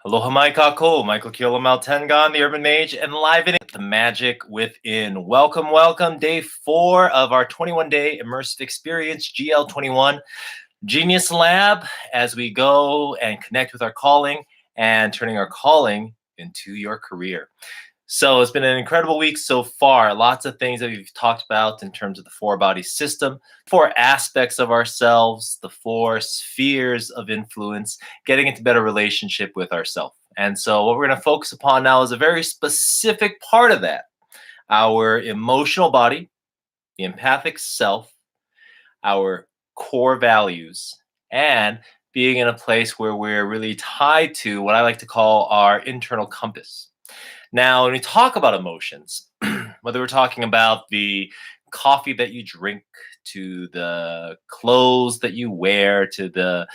Aloha mai kako, Michael Kiola Maltengan, the Urban Mage, enlivening the magic within. Welcome, welcome. Day 4 of our 21-day immersive experience, GL21 Genius Lab, as we go and connect with our calling and turning our calling into your career. So it's been an incredible week so far. Lots of things that we've talked about in terms of the 4-body system, 4 aspects of ourselves, the 4 spheres of influence, getting into better relationship with ourselves. And so what we're going to focus upon now is a very specific part of that: our emotional body, the empathic self, our core values, and being in a place where we're really tied to what I like to call our internal compass. Now, when we talk about emotions, whether we're talking about the coffee that you drink, to the clothes that you wear, to the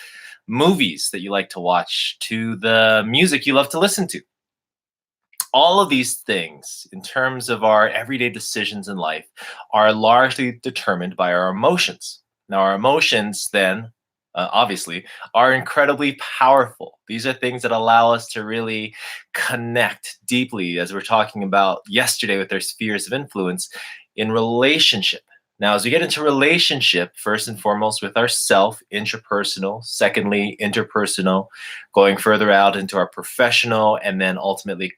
movies that you like to watch, to the music you love to listen to, all of these things, in terms of our everyday decisions in life, are largely determined by our emotions. Now, our emotions then, obviously, are incredibly powerful. These are things that allow us to really connect deeply, as we we're talking about yesterday with our spheres of influence, in relationship. Now, as we get into relationship, first and foremost with ourself, intrapersonal, secondly, interpersonal, going further out into our professional, and then ultimately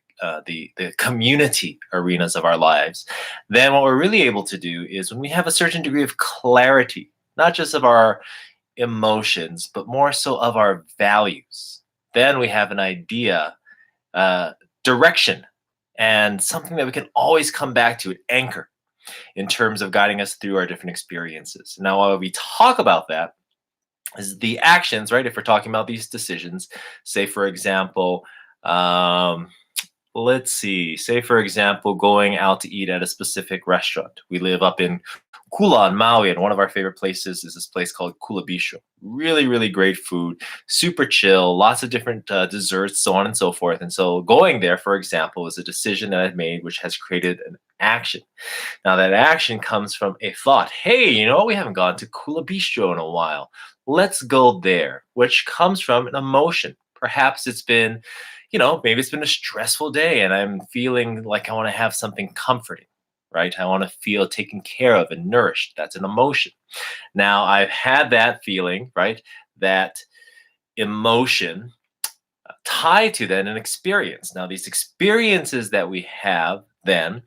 the community arenas of our lives, then what we're really able to do is, when we have a certain degree of clarity, not just of our emotions, but more so of our values, then we have an idea, direction, and something that we can always come back to, an anchor, in terms of guiding us through our different experiences. Now, while we talk about that, is the actions, right? If we're talking about these decisions, say, for example, let's see, say, for example, going out to eat at a specific restaurant. We live up in Kula on Maui, and one of our favorite places is this place called Kula Bisho. Really, really great food, super chill, lots of different desserts, so on and so forth. And so going there, for example, is a decision that I've made which has created an action. Now, that action comes from a thought. Hey, we haven't gone to Kula Bistro in a while. Let's go there, which comes from an emotion. Perhaps it's been, maybe it's been a stressful day and I'm feeling like I want to have something comforting, right? I want to feel taken care of and nourished. That's an emotion. Now, I've had that feeling, right? That emotion tied to then an experience. Now, these experiences that we have then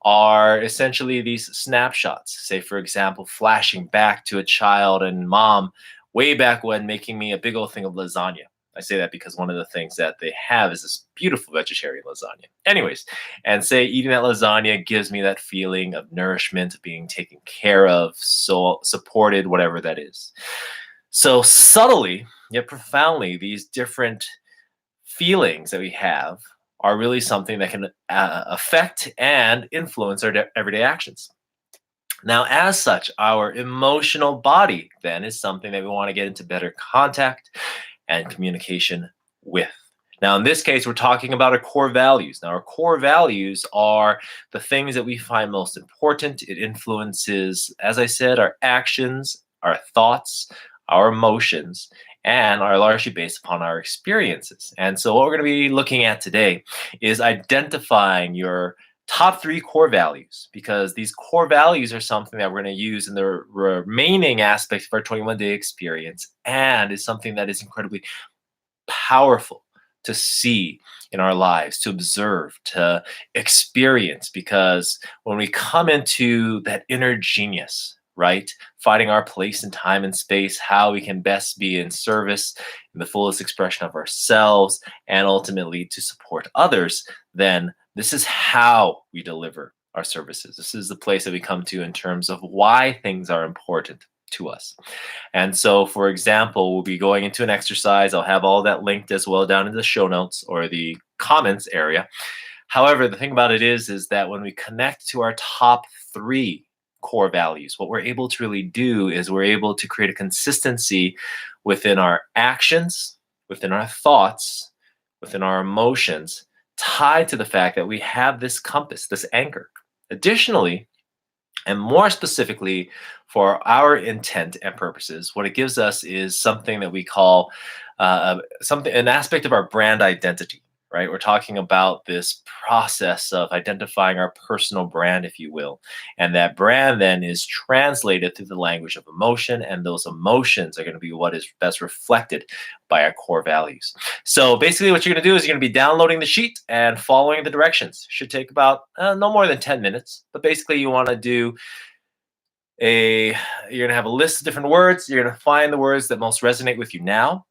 are essentially these snapshots. Say, for example, flashing back to a child and mom way back when making me a big old thing of lasagna. I say that because one of the things that they have is this beautiful vegetarian lasagna. Anyways, and say eating that lasagna gives me that feeling of nourishment, of being taken care of, so supported, whatever that is. So subtly yet profoundly, these different feelings that we have are really something that can affect and influence our everyday actions. Now, as such, our emotional body then is something that we want to get into better contact and communication with. Now, in this case, we're talking about our core values. Now, our core values are the things that we find most important. It influences, as I said, our actions, our thoughts, our emotions, and are largely based upon our experiences. And so what we're going to be looking at today is identifying your top 3 core values, because these core values are something that we're going to use in the remaining aspects of our 21-day experience, and is something that is incredibly powerful to see in our lives, to observe, to experience, because when we come into that inner genius, right, finding our place in time and space, how we can best be in service in the fullest expression of ourselves, and ultimately to support others, then this is how we deliver our services. This is the place that we come to in terms of why things are important to us. And so, for example, we'll be going into an exercise. I'll have all that linked as well down in the show notes or the comments area. However, the thing about it is that when we connect to our top 3 core values, what we're able to really do is we're able to create a consistency within our actions, within our thoughts, within our emotions, tied to the fact that we have this compass, this anchor. Additionally, and more specifically for our intent and purposes, what it gives us is something that we call something, an aspect of our brand identity, right? We're talking about this process of identifying our personal brand, if you will. And that brand then is translated through the language of emotion, and those emotions are going to be what is best reflected by our core values. So basically, what you're going to do is you're going to be downloading the sheet and following the directions. Should take about no more than 10 minutes. But basically, you want to do a, you're going to have a list of different words. You're going to find the words that most resonate with you now.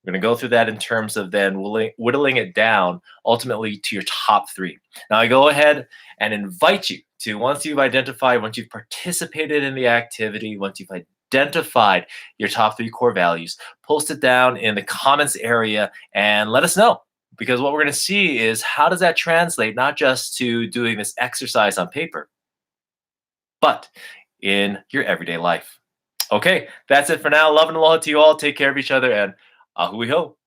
We're going to go through that in terms of then whittling it down ultimately to your top three. Now, I go ahead and invite you to, once you've identified, once you've participated in the activity, once you've identified your top three core values, post it down in the comments area and let us know. Because what we're going to see is how does that translate not just to doing this exercise on paper, but in your everyday life. Okay, that's it for now. Love and aloha to you all. Take care of each other and ahui ho.